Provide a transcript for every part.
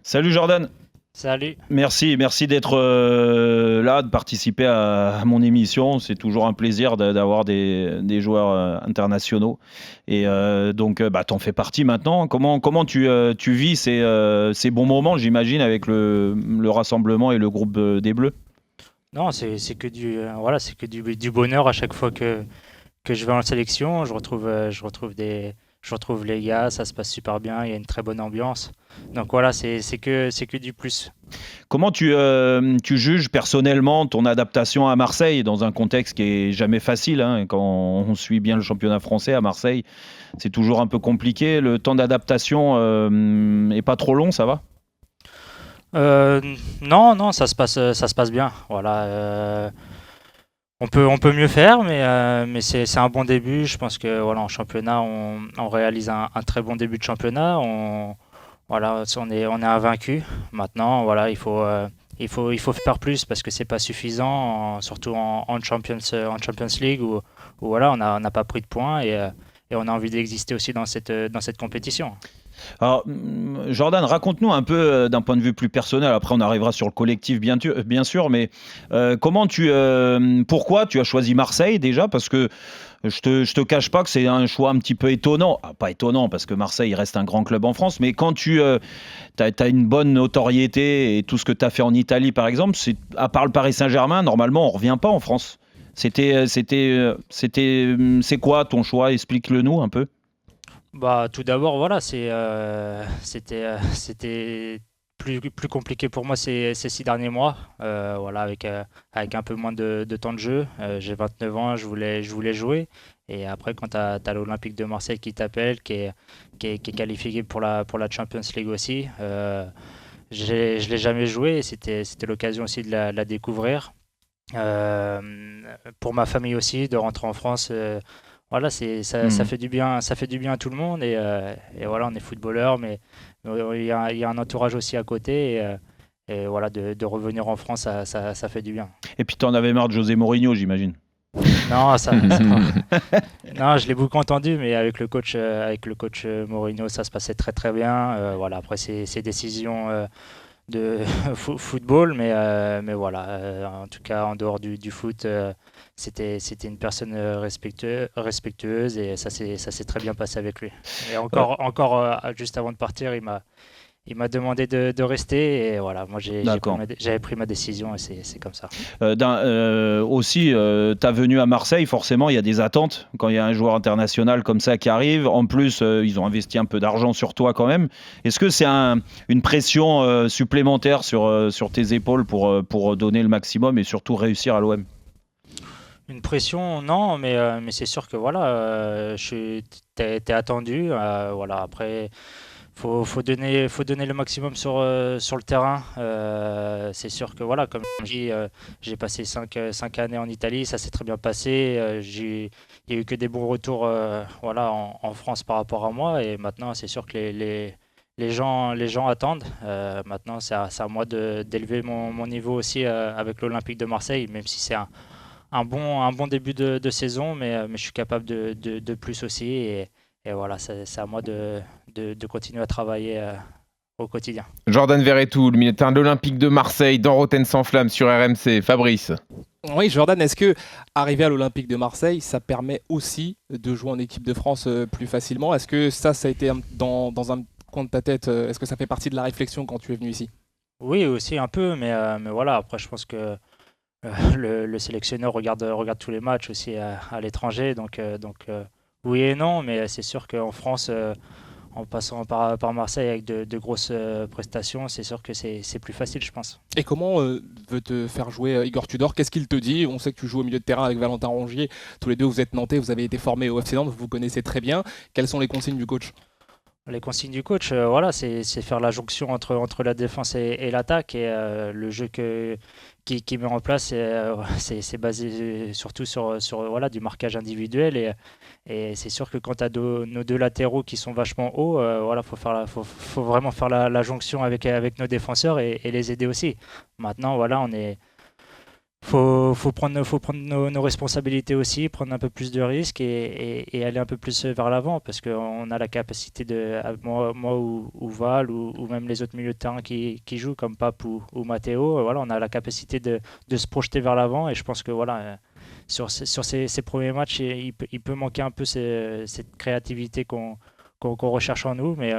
Salut Jordan, Salut. merci d'être là, de participer à mon émission. C'est toujours un plaisir d'avoir des joueurs internationaux. Et donc, t'en fais partie maintenant. Comment tu vis ces bons moments, j'imagine, avec le rassemblement et le groupe des Bleus? Non, c'est que c'est que du bonheur à chaque fois que je vais en sélection. Je retrouve les gars, ça se passe super bien, il y a une très bonne ambiance. Donc voilà, c'est que du plus. Comment tu juges personnellement ton adaptation à Marseille dans un contexte qui est jamais facile, hein, quand on suit bien le championnat français à Marseille, c'est toujours un peu compliqué. Le temps d'adaptation est pas trop long, ça va? Euh, non, non, ça se passe bien. Voilà, on peut mieux faire, mais c'est un bon début. Je pense que voilà, en championnat, on réalise un très bon début de championnat. Voilà, on est invaincu. Maintenant, voilà, il faut faire plus parce que c'est pas suffisant, surtout en Champions League où voilà, on n'a pas pris de points et on a envie d'exister aussi dans cette compétition. Alors, Jordan, raconte-nous un peu d'un point de vue plus personnel. Après, on arrivera sur le collectif, bien sûr. Mais pourquoi tu as choisi Marseille déjà? Parce que je te cache pas que c'est un choix un petit peu étonnant. Ah, pas étonnant, parce que Marseille reste un grand club en France. Mais quand tu as une bonne notoriété et tout ce que tu as fait en Italie, par exemple, à part le Paris Saint-Germain, normalement, on revient pas en France. C'est quoi ton choix? Explique-le-nous un peu. Bah, tout d'abord, voilà, c'était plus compliqué pour moi ces 6 derniers mois. Voilà, avec un peu moins de temps de jeu. J'ai 29 ans, je voulais jouer. Et après, quand tu as, l'Olympique de Marseille qui t'appelle, qui est qualifié pour la Champions League aussi, je l'ai jamais joué et c'était l'occasion aussi de la découvrir. Pour ma famille aussi, de rentrer en France. Voilà, Hmm. ça fait du bien à tout le monde et voilà, on est footballeur, mais il y a un entourage aussi à côté et voilà, de revenir en France, ça fait du bien. Et puis, tu en avais marre de José Mourinho, j'imagine. Non, non, je l'ai beaucoup entendu, mais avec le coach Mourinho, ça se passait très très bien. Voilà, après ses décisions de football, mais voilà, en tout cas en dehors du foot, c'était une personne respectueuse et ça s'est très bien passé avec lui. Et Euh, encore juste avant de partir, il m'a demandé de rester et voilà, moi d'accord. j'avais pris ma décision et c'est comme ça. Aussi, ta venue à Marseille, forcément, il y a des attentes quand il y a un joueur international comme ça qui arrive. En plus, ils ont investi un peu d'argent sur toi quand même. Est-ce que c'est une pression supplémentaire sur tes épaules pour donner le maximum et surtout réussir à l'OM? Une pression, non, mais c'est sûr que voilà, t'es attendu. Voilà, après, faut donner le maximum sur le terrain. C'est sûr que voilà, comme je dis, j'ai passé 5 années en Italie, ça s'est très bien passé. Il y a eu que des bons retours voilà, en France par rapport à moi. Et maintenant, c'est sûr que les gens attendent. Maintenant, c'est à moi d'élever mon niveau aussi avec l'Olympique de Marseille, même si c'est un bon début de saison, mais je suis capable de plus aussi. Et voilà, c'est à moi de continuer à travailler au quotidien. Jordan Verretou, le milieu de terrain de l'Olympique de Marseille, dans Rotten sans flamme sur RMC. Fabrice. Oui, Jordan, est-ce que arriver à l'Olympique de Marseille, ça permet aussi de jouer en équipe de France plus facilement? Est-ce que ça a été dans un coin de ta tête? Est-ce que ça fait partie de la réflexion quand tu es venu ici? Oui, aussi un peu, mais voilà, après, je pense que le sélectionneur regarde tous les matchs aussi à l'étranger. Donc oui et non, mais c'est sûr qu'en France, en passant par Marseille avec de grosses prestations, c'est sûr que c'est plus facile, je pense. Et comment veut te faire jouer Igor Tudor? Qu'est-ce qu'il te dit? On sait que tu joues au milieu de terrain avec Valentin Rongier. Tous les deux, vous êtes nantais, vous avez été formés au FC Nantes, vous vous connaissez très bien. Quelles sont les consignes du coach? Les consignes du coach, voilà, c'est faire la jonction entre la défense et l'attaque. Et le jeu qui met en place, c'est basé surtout sur voilà, du marquage individuel. Et c'est sûr que quand tu as nos deux latéraux qui sont vachement hauts, voilà, faut vraiment faire la jonction avec nos défenseurs et les aider aussi. Maintenant, voilà, faut prendre nos responsabilités aussi, prendre un peu plus de risques et aller un peu plus vers l'avant parce qu'on a la capacité moi ou Val ou même les autres milieux de terrain qui jouent comme Pape ou Matteo, voilà, on a la capacité de se projeter vers l'avant et je pense que voilà, sur ces premiers matchs, il peut manquer un peu cette créativité qu'on recherche en nous, mais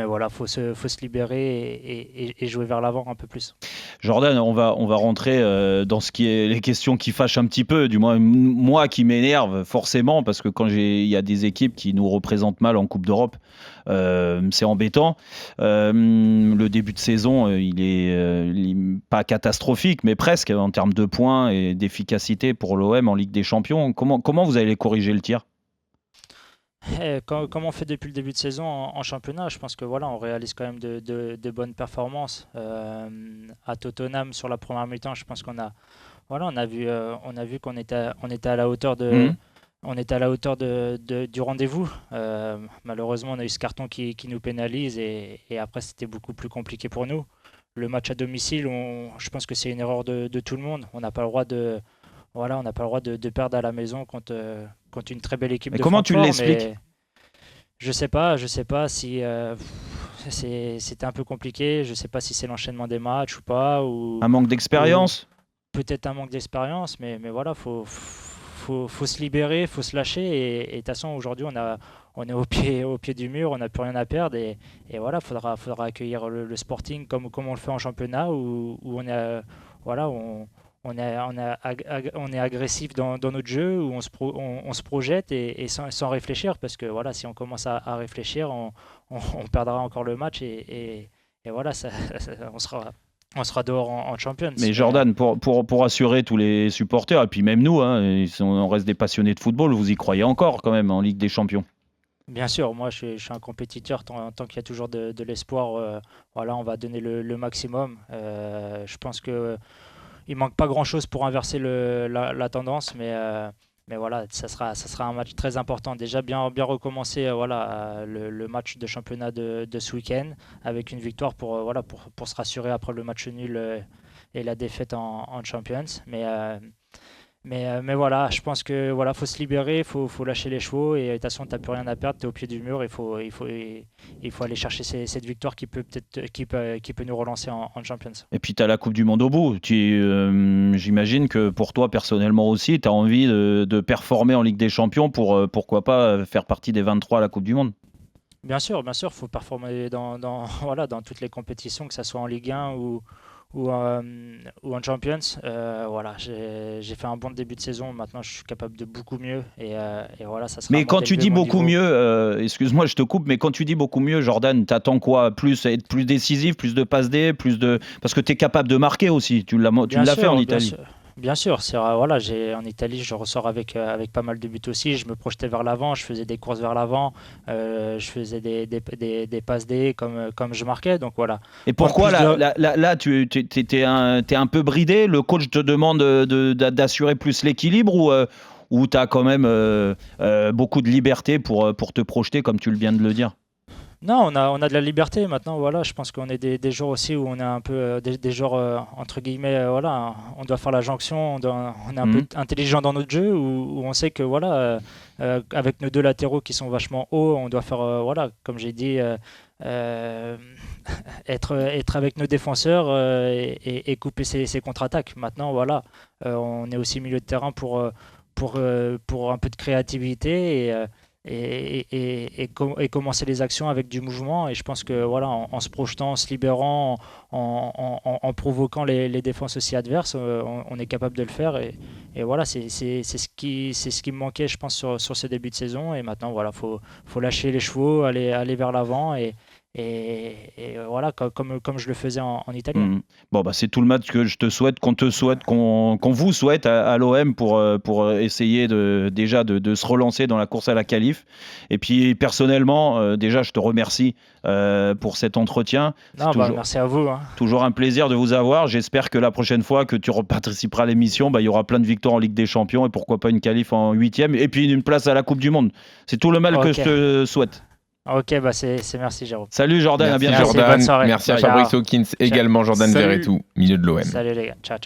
voilà, faut se libérer et jouer vers l'avant un peu plus. Jordan, on va rentrer dans ce qui est les questions qui fâchent un petit peu, du moins moi qui m'énerve forcément, parce que quand il y a des équipes qui nous représentent mal en Coupe d'Europe, c'est embêtant. Le début de saison, il est pas catastrophique, mais presque en termes de points et d'efficacité pour l'OM en Ligue des Champions. Comment vous allez corriger le tir ? Comme on fait depuis le début de saison en championnat, je pense que voilà, on réalise quand même de bonnes performances. À Tottenham sur la première mi-temps, je pense on a vu qu'on était à la hauteur du rendez-vous. Malheureusement, on a eu ce carton qui nous pénalise et après c'était beaucoup plus compliqué pour nous. Le match à domicile, je pense que c'est une erreur de tout le monde. On n'a pas le droit de perdre à la maison contre une très belle équipe de comment tu Francfort, l'expliques ? Je sais pas si c'était un peu compliqué. Je sais pas si c'est l'enchaînement des matchs ou pas. Un manque d'expérience ? Peut-être un manque d'expérience, mais voilà, faut se libérer, faut se lâcher. Et de toute façon, aujourd'hui, on est au pied du mur, on n'a plus rien à perdre. Et voilà, faudra accueillir le Sporting comme on le fait en championnat, où on est, voilà, on est agressif dans notre jeu, où on se projette et sans réfléchir, parce que voilà, si on commence à réfléchir, on perdra encore le match et voilà, on sera dehors en Champions. Mais Jordan, pour assurer tous les supporters, et puis même nous, on reste des passionnés de football, vous y croyez encore quand même en Ligue des Champions ? Bien sûr, moi je suis un compétiteur, tant qu'il y a toujours de l'espoir, voilà, on va donner le maximum. Je pense que il manque pas grand-chose pour inverser la tendance, mais voilà, ça sera un match très important. Déjà bien recommencer le match de championnat de ce week-end avec une victoire pour se rassurer après le match nul et la défaite en Champions. Mais voilà, je pense que voilà, faut se libérer, faut lâcher les chevaux et de toute façon, t'as plus rien à perdre, t'es au pied du mur, il faut aller chercher cette victoire qui peut nous relancer en Champions. Et puis tu as la Coupe du Monde au bout. J'imagine que pour toi personnellement aussi, tu as envie de performer en Ligue des Champions pour pourquoi pas faire partie des 23 à la Coupe du Monde. Bien sûr, il faut performer dans toutes les compétitions, que ce soit en Ligue 1 ou en Champions. Voilà, j'ai fait un bon début de saison. Maintenant, je suis capable de beaucoup mieux. Et voilà, ça sera. Mais quand tu dis beaucoup mieux, excuse-moi, je te coupe, mais quand tu dis beaucoup mieux, Jordan, t'attends quoi ? Être plus décisif, plus de passes D, parce que tu es capable de marquer aussi. Tu l'as fait en Italie. Bien sûr, voilà, en Italie, je ressors avec pas mal de buts aussi. Je me projetais vers l'avant, je faisais des courses vers l'avant, je faisais des passes D comme je marquais. Donc voilà. Et pourquoi là, tu es un peu bridé ? Le coach te demande d'assurer plus l'équilibre ou tu as quand même beaucoup de liberté pour te projeter, comme tu viens de le dire ? Non, on a de la liberté maintenant. Voilà, je pense qu'on est des jours aussi où on est un peu des jours entre guillemets. Voilà, on doit faire la jonction. On est un peu intelligent dans notre jeu où on sait que voilà, avec nos deux latéraux qui sont vachement hauts, on doit faire voilà, comme j'ai dit, être avec nos défenseurs et couper ces contre-attaques. Maintenant, voilà, on est aussi milieu de terrain pour un peu de créativité et commencer les actions avec du mouvement. Et je pense que voilà, en se projetant, en se libérant, en provoquant les défenses aussi adverses, on est capable de le faire. Et voilà, c'est ce qui me manquait, je pense, sur ce début de saison. Et maintenant, voilà, faut lâcher les chevaux, aller vers l'avant et voilà, comme je le faisais en Italie. Bon, c'est tout le match que je te souhaite, qu'on vous souhaite à l'OM pour essayer déjà de se relancer dans la course à la qualif. Et puis personnellement, déjà je te remercie pour cet entretien. Merci à vous. Toujours un plaisir de vous avoir. J'espère que la prochaine fois que tu reparticiperas à l'émission, il y aura plein de victoires en Ligue des Champions et pourquoi pas une qualif en 8e et puis une place à la Coupe du Monde. C'est tout le mal que je te souhaite. Ok, c'est merci Jérôme. Salut Jordan, merci à bientôt. Jordan, merci à Fabrice Hawkins, également Jordan Verretou, milieu de l'OM. Salut les gars, ciao.